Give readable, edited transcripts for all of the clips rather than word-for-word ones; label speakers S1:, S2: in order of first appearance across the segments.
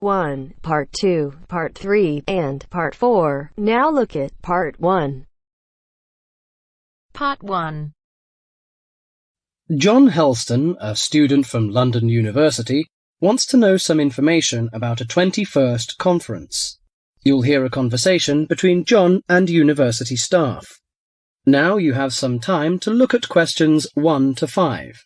S1: 1, Part 2, Part 3, and Part 4. Now look at Part 1.
S2: Part 1.
S3: John Helston, a student from London University, wants to know some information about a 21st conference. You'll hear a conversation between John and university staff. Now you have some time to look at questions 1 to 5.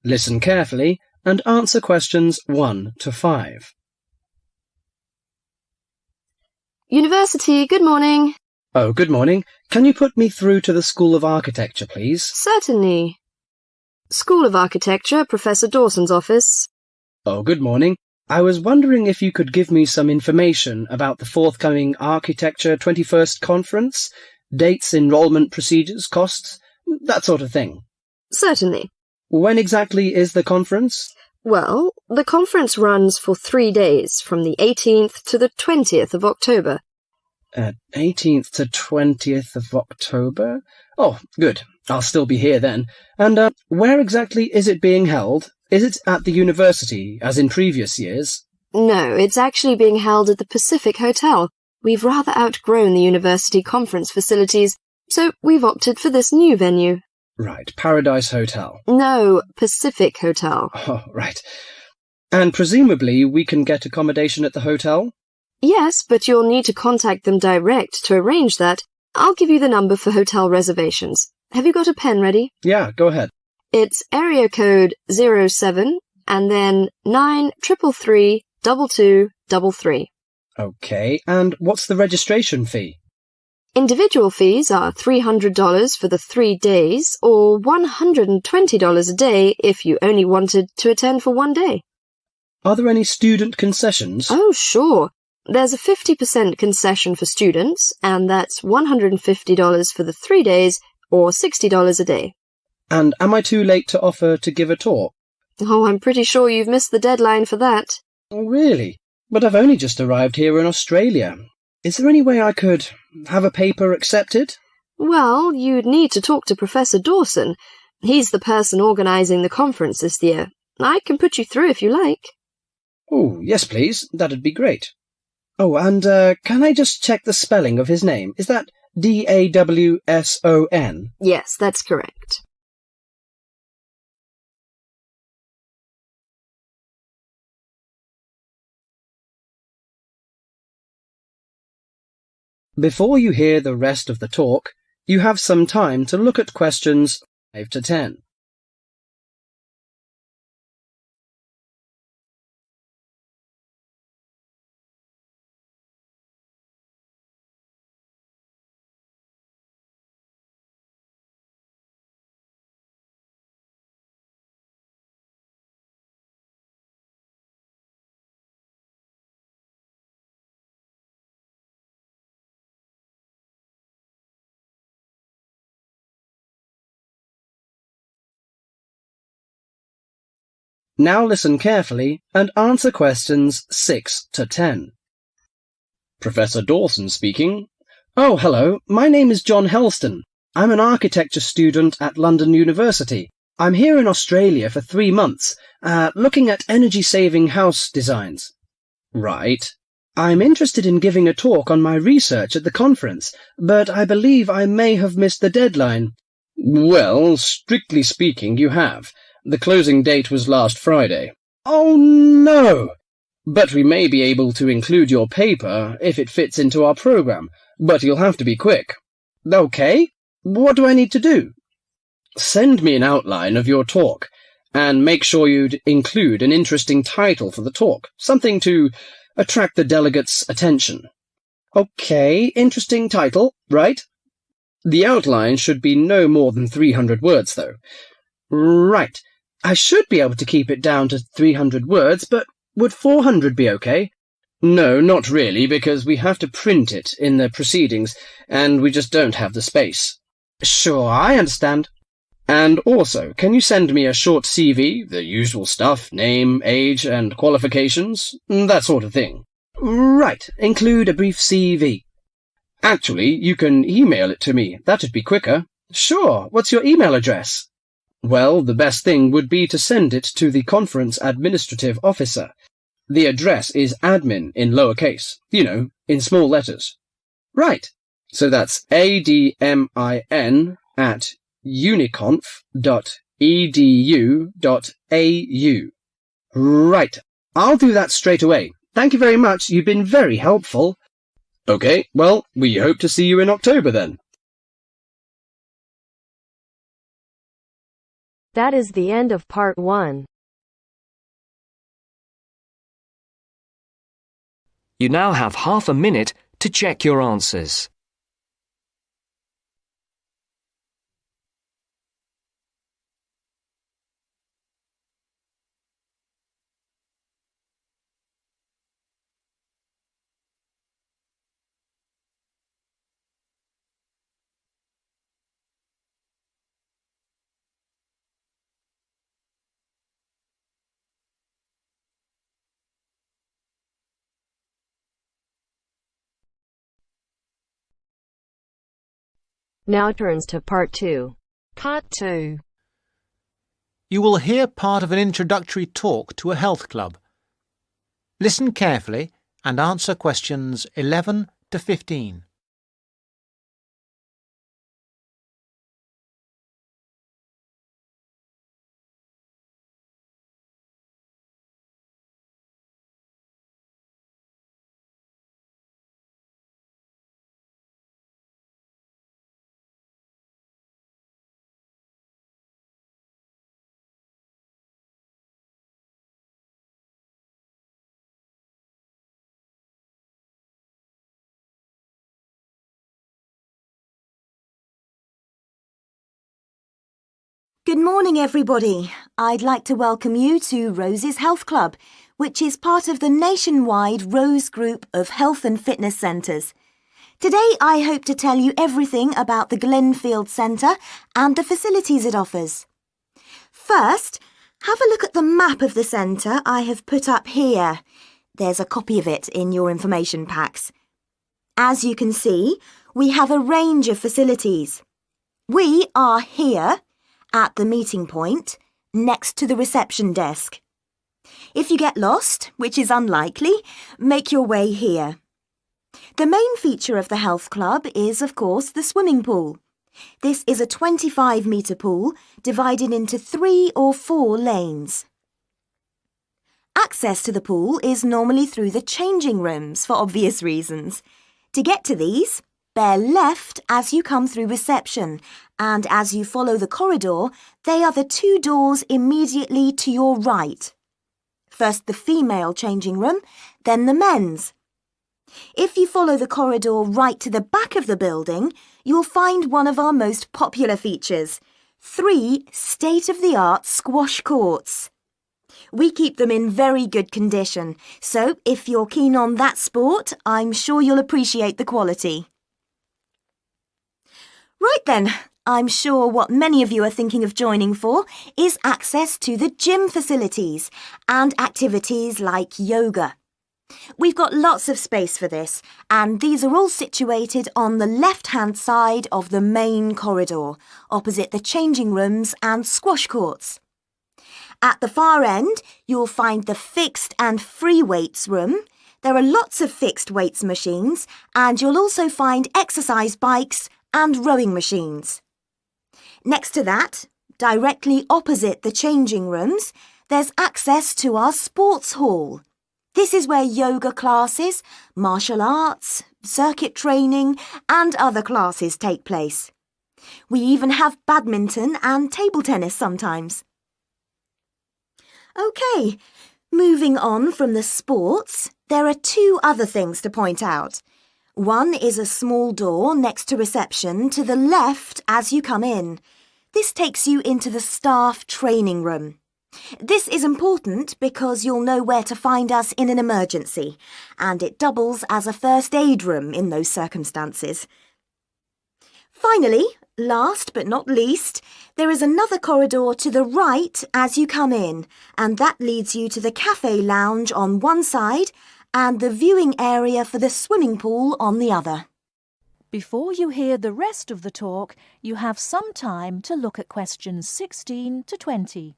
S3: Listen carefully and answer questions 1 to 5.
S4: University, good morning.
S3: Oh, good morning. Can you put me through to the School of Architecture, please?
S4: Certainly. School of Architecture, Professor Dawson's office.
S3: Oh, good morning. I was wondering if you could give me some information about the forthcoming Architecture 21st Conference, dates, enrolment procedures, costs, that sort of thing.
S4: Certainly.
S3: When exactly is the conference?
S4: Well, the conference runs for 3 days, from the 18th to the 20th of October.
S3: 18th to 20th of October? Oh, good. I'll still be here then. And where exactly is it being held? Is it at the university, as in previous years?
S4: No, it's actually being held at the Pacific Hotel. We've rather outgrown the university conference facilities, so we've opted for this new venue.
S3: Right, Paradise Hotel.
S4: No, Pacific Hotel.
S3: Oh, right. And presumably we can get accommodation at the hotel?
S4: Yes, but you'll need to contact them direct to arrange that. I'll give you the number for hotel reservations. Have you got a pen ready?
S3: Yeah, go ahead.
S4: It's area code 07 and then 933 2233.
S3: Okay, and what's the registration fee?
S4: Individual fees are $300 for the 3 days or $120 a day if you only wanted to attend for 1 day.
S3: Are there any student concessions?
S4: Oh, sure. There's a 50% concession for students, and that's $150 for the 3 days or $60 a day.
S3: And am I too late to offer to give a talk?
S4: Oh, I'm pretty sure you've missed the deadline for that.
S3: Oh, really? But I've only just arrived here in Australia. Is there any way I could have a paper accepted?
S4: Well, you'd need to talk to Professor Dawson. He's the person organising the conference this year. I can put you through if you like.
S3: Oh, yes, please. That'd be great. Oh, and can I just check the spelling of his name? Is that Dawson?
S4: Yes, that's correct.
S3: Before you hear the rest of the talk, you have some time to look at questions 5 to 10. Now listen carefully and answer questions 6 to 10. Professor Dawson speaking. Oh, hello. My name is John Helston. I'm an architecture student at London University. I'm here in Australia for 3 months, looking at energy-saving house designs. Right. I'm interested in giving a talk on my research at the conference, but I believe I may have missed the deadline. Well, strictly speaking, you have. The closing date was last Friday. Oh, no! But we may be able to include your paper if it fits into our program, but you'll have to be quick. Okay, what do I need to do? Send me an outline of your talk, and make sure you'd include an interesting title for the talk, something to attract the delegates' attention. Okay, interesting title, right? The outline should be no more than 300 words, though. Right. I should be able to keep it down to 300 words, but would 400 be okay? No, not really, because we have to print it in the proceedings, and we just don't have the space. Sure, I understand. And also, can you send me a short CV, the usual stuff, name, age, and qualifications, that sort of thing? Right, include a brief CV. Actually, you can email it to me. That'd be quicker. Sure. What's your email address? Well, the best thing would be to send it to the conference administrative officer. The address is admin in lowercase, you know, in small letters. Right. So that's admin@uniconf.edu.au. Right. I'll do that straight away. Thank you very much. You've been very helpful. Okay, well, we hope to see you in October then.
S1: That is the end of part 1.
S2: You now have half a minute to check your answers.
S1: Now turns to part 2.
S5: Part 2.
S6: You will hear part of an introductory talk to a health club. Listen carefully and answer questions 11 to 15.
S7: Good morning, everybody. I'd like to welcome you to Rose's Health Club, which is part of the nationwide Rose Group of Health and Fitness Centres. Today, I hope to tell you everything about the Glenfield Centre and the facilities it offers. First, have a look at the map of the centre I have put up here. There's a copy of it in your information packs. As you can see, we have a range of facilities. We are here at the meeting point, next to the reception desk. If you get lost, which is unlikely, make your way here. The main feature of the health club is, of course, the swimming pool. This is a 25-metre pool divided into 3 or 4 lanes. Access to the pool is normally through the changing rooms for obvious reasons. To get to these, bear left as you come through reception, and as you follow the corridor, they are the 2 doors immediately to your right. First the female changing room, then the men's. If you follow the corridor right to the back of the building, you'll find one of our most popular features, 3 state-of-the-art squash courts. We keep them in very good condition, so if you're keen on that sport, I'm sure you'll appreciate the quality. Right then, I'm sure what many of you are thinking of joining for is access to the gym facilities and activities like yoga. We've got lots of space for this, and these are all situated on the left-hand side of the main corridor, opposite the changing rooms and squash courts. At the far end, you'll find the fixed and free weights room. There are lots of fixed weights machines, and you'll also find exercise bikes and rowing machines. Next to that, directly opposite the changing rooms, there's access to our sports hall. This is where yoga classes, martial arts, circuit training and other classes take place. We even have badminton and table tennis sometimes. OK, moving on from the sports, there are 2 other things to point out. One is a small door next to reception to the left as you come in. This takes you into the staff training room. This is important because you'll know where to find us in an emergency, and it doubles as a first aid room in those circumstances. Finally, last but not least, there is another corridor to the right as you come in, and that leads you to the cafe lounge on one side and the viewing area for the swimming pool on the other.
S5: Before you hear the rest of the talk, you have some time to look at questions 16 to 20.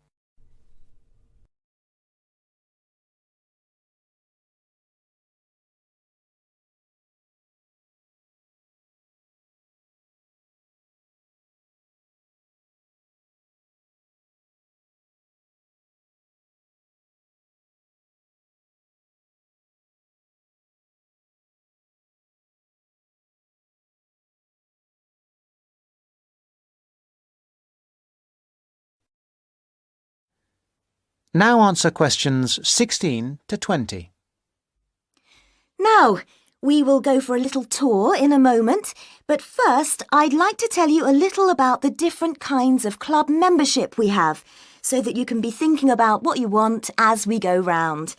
S6: Now answer questions 16 to 20.
S7: Now, we will go for a little tour in a moment, but first I'd like to tell you a little about the different kinds of club membership we have, so that you can be thinking about what you want as we go round.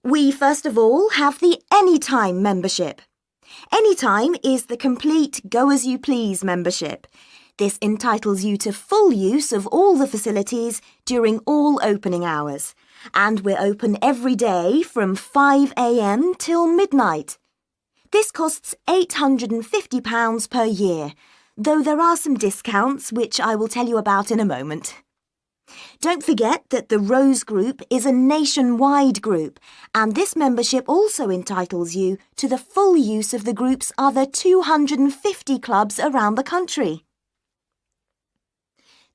S7: We first of all have the Anytime membership. Anytime is the complete go-as-you-please membership. This entitles you to full use of all the facilities during all opening hours, and we're open every day from 5 a.m. till midnight. This costs £850 per year, though there are some discounts which I will tell you about in a moment. Don't forget that the Rose Group is a nationwide group, and this membership also entitles you to the full use of the group's other 250 clubs around the country.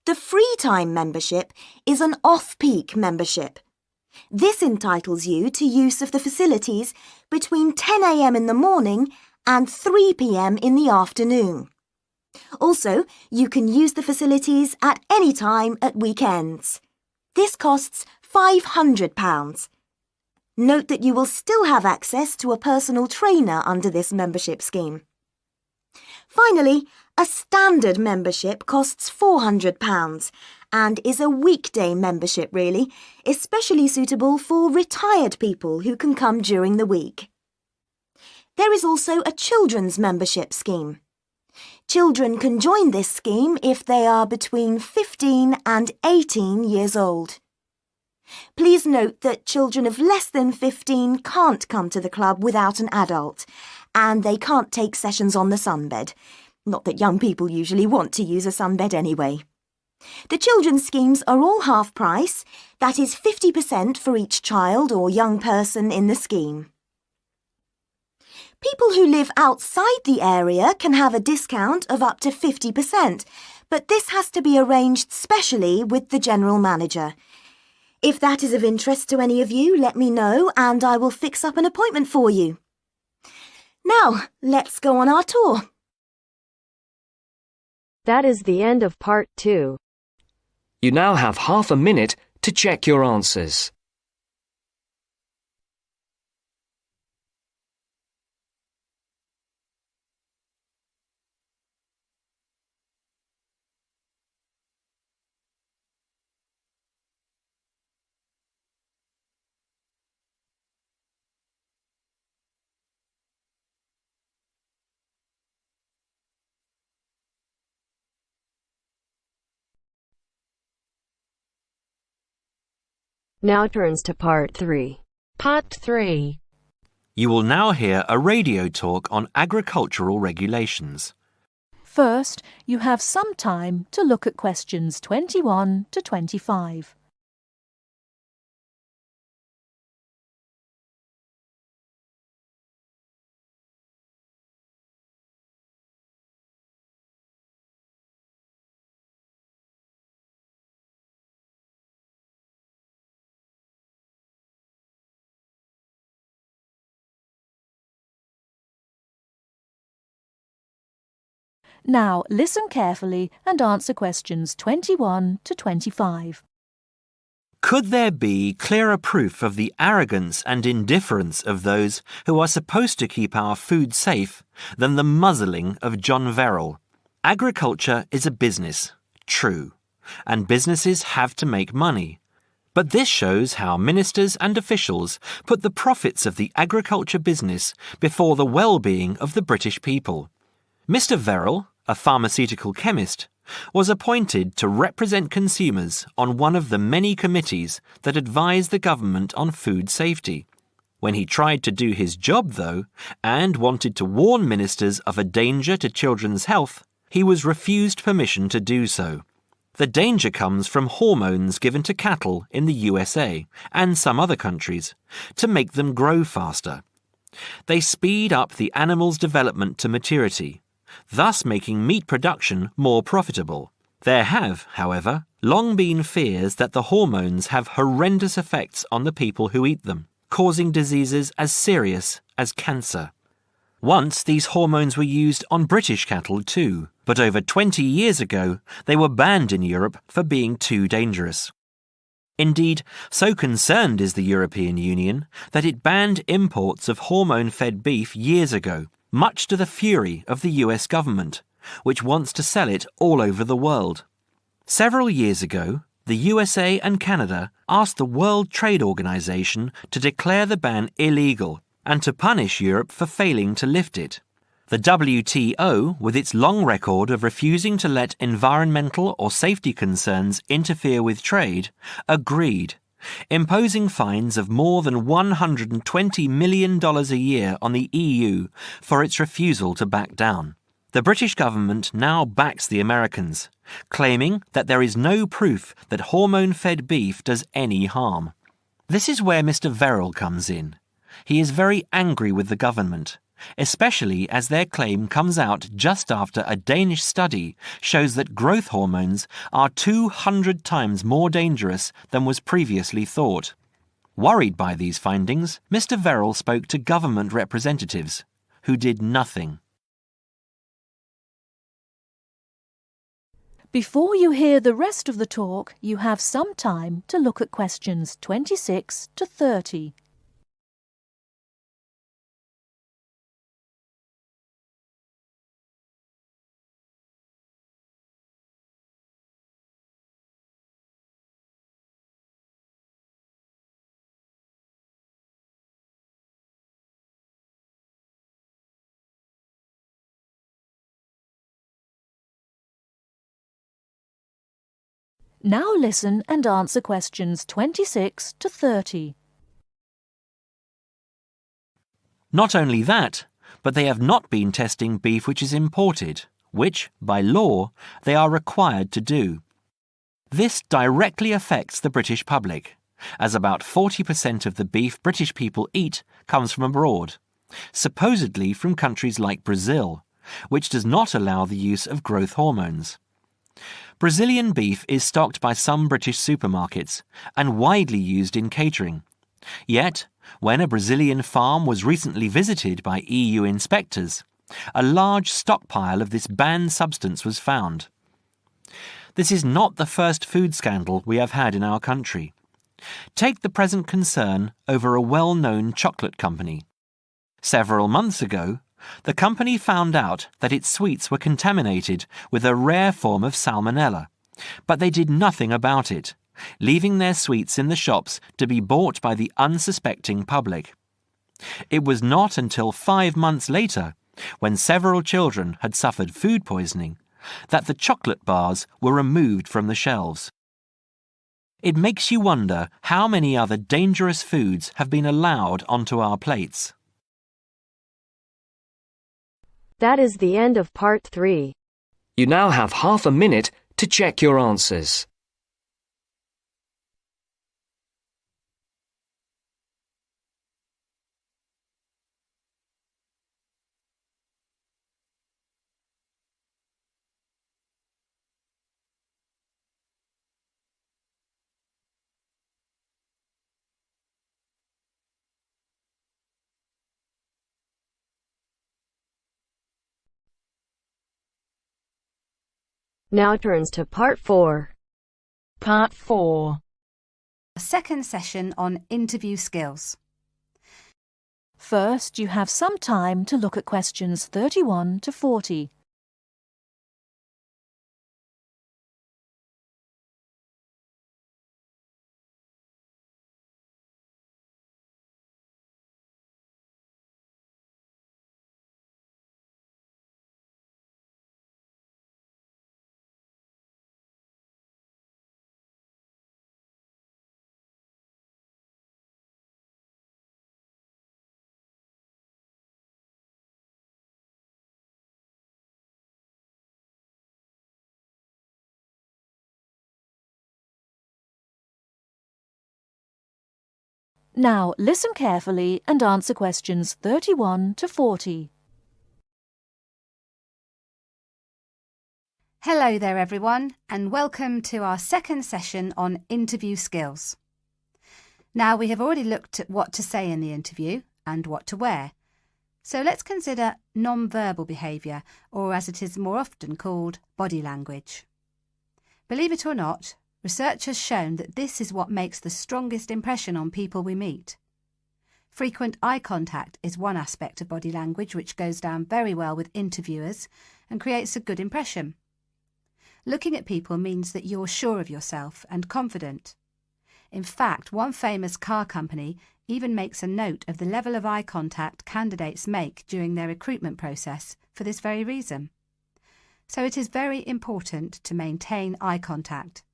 S7: The Free Time membership is an off-peak membership. This entitles you to use of the facilities between 10 a.m. in the morning and 3 p.m. in the afternoon. Also, you can use the facilities at any time at weekends. This costs £500. Note that you will still have access to a personal trainer under this membership scheme. Finally, a standard membership costs £400 and is a weekday membership really, especially suitable for retired people who can come during the week. There is also a children's membership scheme. Children can join this scheme if they are between 15 and 18 years old. Please note that children of less than 15 can't come to the club without an adult, and they can't take sessions on the sunbed. Not that young people usually want to use a sunbed anyway. The children's schemes are all half price, that is 50% for each child or young person in the scheme. People who live outside the area can have a discount of up to 50%, but this has to be arranged specially with the general manager. If that is of interest to any of you, let me know and I will fix up an appointment for you. Now, let's go on our tour.
S1: That is the end of part 2.
S2: You now have half a minute to check your answers.
S1: Now turns to part 3. Part 3.
S8: You will now hear a radio talk on agricultural regulations.
S5: First, you have some time to look at questions 21 to 25. Now listen carefully and answer questions 21 to 25.
S8: Could there be clearer proof of the arrogance and indifference of those who are supposed to keep our food safe than the muzzling of John Verrill? Agriculture is a business, true, and businesses have to make money. But this shows how ministers and officials put the profits of the agriculture business before the well-being of the British people. Mr. Verrill, a pharmaceutical chemist, was appointed to represent consumers on one of the many committees that advise the government on food safety. When he tried to do his job, though, and wanted to warn ministers of a danger to children's health, he was refused permission to do so. The danger comes from hormones given to cattle in the USA and some other countries to make them grow faster. They speed up the animal's development to maturity, thus making meat production more profitable. There have, however, long been fears that the hormones have horrendous effects on the people who eat them, causing diseases as serious as cancer. Once these hormones were used on British cattle too, but over 20 years ago they were banned in Europe for being too dangerous. Indeed, so concerned is the European Union that it banned imports of hormone-fed beef years ago, much to the fury of the US government, which wants to sell it all over the world. Several years ago, the USA and Canada asked the World Trade Organization to declare the ban illegal and to punish Europe for failing to lift it. The WTO, with its long record of refusing to let environmental or safety concerns interfere with trade, agreed, imposing fines of more than $120 million a year on the EU for its refusal to back down. The British government now backs the Americans, claiming that there is no proof that hormone-fed beef does any harm. This is where Mr. Verrill comes in. He is very angry with the government, especially as their claim comes out just after a Danish study shows that growth hormones are 200 times more dangerous than was previously thought. Worried by these findings, Mr. Verrill spoke to government representatives, who did nothing.
S5: Before you hear the rest of the talk, you have some time to look at questions 26 to 30. Now listen and answer questions 26 to 30.
S8: Not only that, but they have not been testing beef which is imported, which, by law, they are required to do. This directly affects the British public, as about 40% of the beef British people eat comes from abroad, supposedly from countries like Brazil, which does not allow the use of growth hormones. Brazilian beef is stocked by some British supermarkets and widely used in catering. Yet, when a Brazilian farm was recently visited by EU inspectors, a large stockpile of this banned substance was found. This is not the first food scandal we have had in our country. Take the present concern over a well-known chocolate company. Several months ago, the company found out that its sweets were contaminated with a rare form of salmonella, but they did nothing about it, leaving their sweets in the shops to be bought by the unsuspecting public. It was not until 5 months later, when several children had suffered food poisoning, that the chocolate bars were removed from the shelves. It makes you wonder how many other dangerous foods have been allowed onto our plates.
S1: That is the end of part 3.
S2: You now have half a minute to check your answers.
S1: Now turns to part 4.
S9: Part 4. A second session on interview skills.
S5: First, you have some time to look at questions 31 to 40. Now listen carefully and answer questions 31 to 40.
S9: Hello there everyone, and welcome to our second session on interview skills. Now we have already looked at what to say in the interview and what to wear. So let's consider non-verbal behaviour, or as it is more often called, body language. Believe it or not, research has shown that this is what makes the strongest impression on people we meet. Frequent eye contact is one aspect of body language which goes down very well with interviewers and creates a good impression. Looking at people means that you're sure of yourself and confident. In fact, one famous car company even makes a note of the level of eye contact candidates make during their recruitment process for this very reason. So it is very important to maintain eye contact,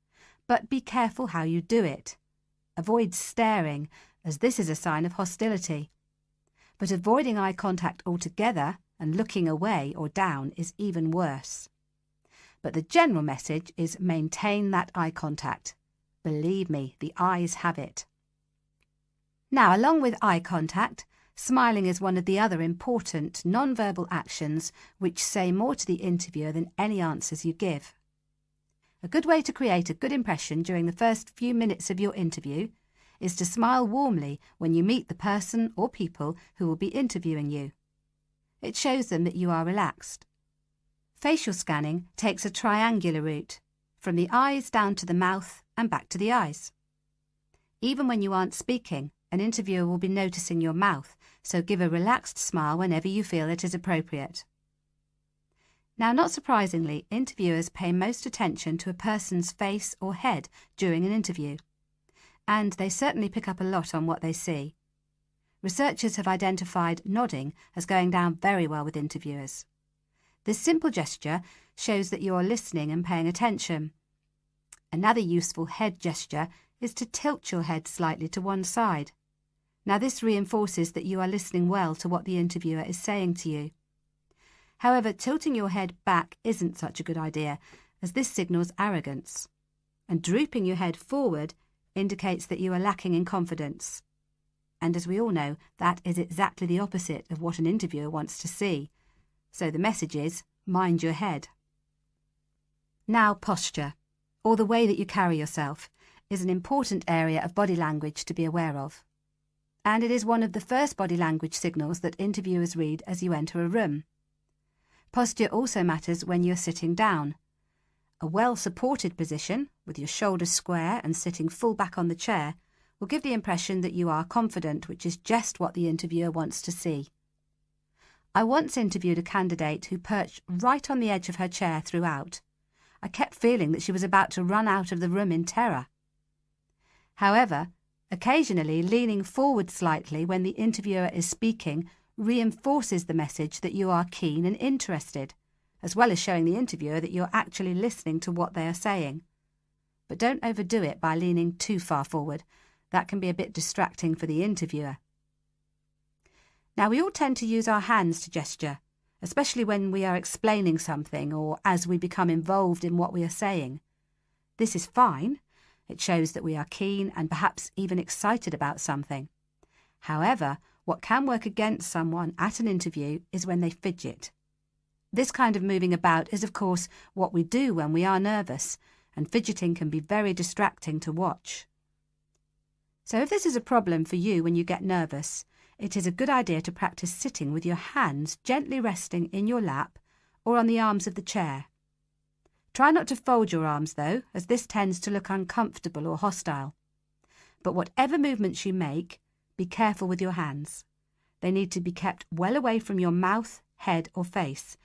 S9: but be careful how you do it. Avoid staring, as this is a sign of hostility. But avoiding eye contact altogether and looking away or down is even worse. But the general message is maintain that eye contact. Believe me, the eyes have it. Now, along with eye contact, smiling is one of the other important non-verbal actions which say more to the interviewer than any answers you give. A good way to create a good impression during the first few minutes of your interview is to smile warmly when you meet the person or people who will be interviewing you. It shows them that you are relaxed. Facial scanning takes a triangular route, from the eyes down to the mouth and back to the eyes. Even when you aren't speaking, an interviewer will be noticing your mouth, so give a relaxed smile whenever you feel it is appropriate. Now, not surprisingly, interviewers pay most attention to a person's face or head during an interview, and they certainly pick up a lot on what they see. Researchers have identified nodding as going down very well with interviewers. This simple gesture shows that you are listening and paying attention. Another useful head gesture is to tilt your head slightly to one side. Now this reinforces that you are listening well to what the interviewer is saying to you. However, tilting your head back isn't such a good idea, as this signals arrogance. And drooping your head forward indicates that you are lacking in confidence. And as we all know, that is exactly the opposite of what an interviewer wants to see. So the message is, mind your head. Now posture, or the way that you carry yourself, is an important area of body language to be aware of. And it is one of the first body language signals that interviewers read as you enter a room. Posture also matters when you're sitting down. A well-supported position, with your shoulders square and sitting full back on the chair, will give the impression that you are confident, which is just what the interviewer wants to see. I once interviewed a candidate who perched right on the edge of her chair throughout. I kept feeling that she was about to run out of the room in terror. However, occasionally leaning forward slightly when the interviewer is speaking reinforces the message that you are keen and interested, as well as showing the interviewer that you're actually listening to what they are saying. But don't overdo it by leaning too far forward. That can be a bit distracting for the interviewer. Now, we all tend to use our hands to gesture, especially when we are explaining something or as we become involved in what we are saying. This is fine. It shows that we are keen and perhaps even excited about something. However, what can work against someone at an interview is when they fidget. This kind of moving about is, of course, what we do when we are nervous, and fidgeting can be very distracting to watch. So if this is a problem for you when you get nervous, it is a good idea to practice sitting with your hands gently resting in your lap or on the arms of the chair. Try not to fold your arms though, as this tends to look uncomfortable or hostile. But whatever movements you make, be careful with your hands. They need to be kept well away from your mouth, head or face.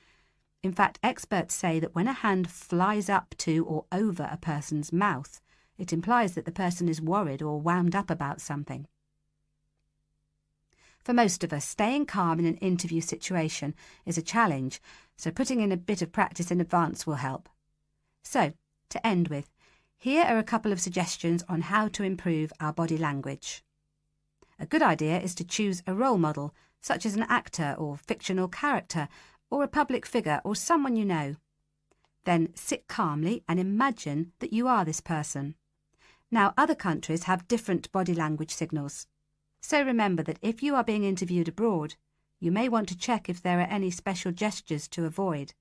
S9: In fact, experts say that when a hand flies up to or over a person's mouth, it implies that the person is worried or wound up about something. For most of us, staying calm in an interview situation is a challenge, so putting in a bit of practice in advance will help. So, to end with, here are a couple of suggestions on how to improve our body language. A good idea is to choose a role model, such as an actor or fictional character, or a public figure or someone you know. Then sit calmly and imagine that you are this person. Now, other countries have different body language signals. So remember that if you are being interviewed abroad, you may want to check if there are any special gestures to avoid.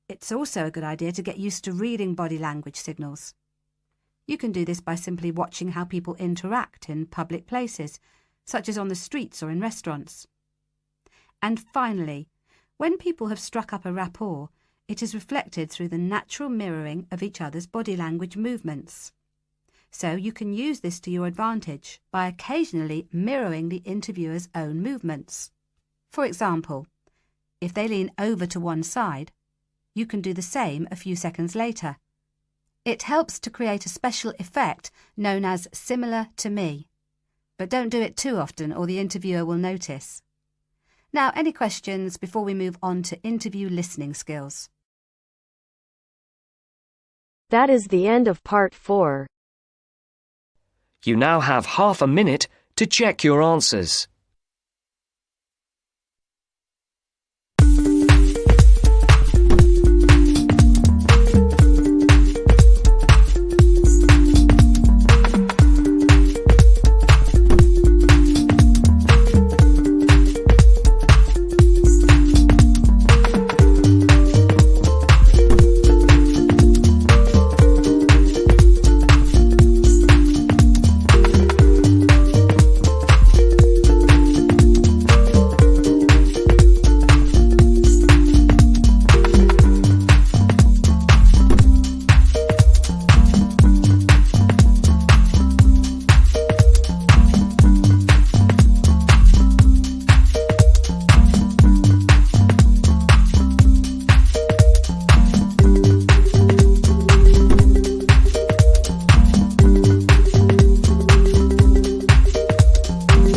S9: It's also a good idea to get used to reading body language signals. You can do this by simply watching how people interact in public places, such as on the streets or in restaurants. And finally, when people have struck up a rapport, it is reflected through the natural mirroring of each other's body language movements. So you can use this to your advantage by occasionally mirroring the interviewer's own movements. For example, if they lean over to one side, you can do the same a few seconds later. It helps to create a special effect known as similar to me. But don't do it too often or the interviewer will notice. Now, any questions before we move on to interview listening skills?
S1: That is the end of part 4.
S2: You now have half a minute to check your answers.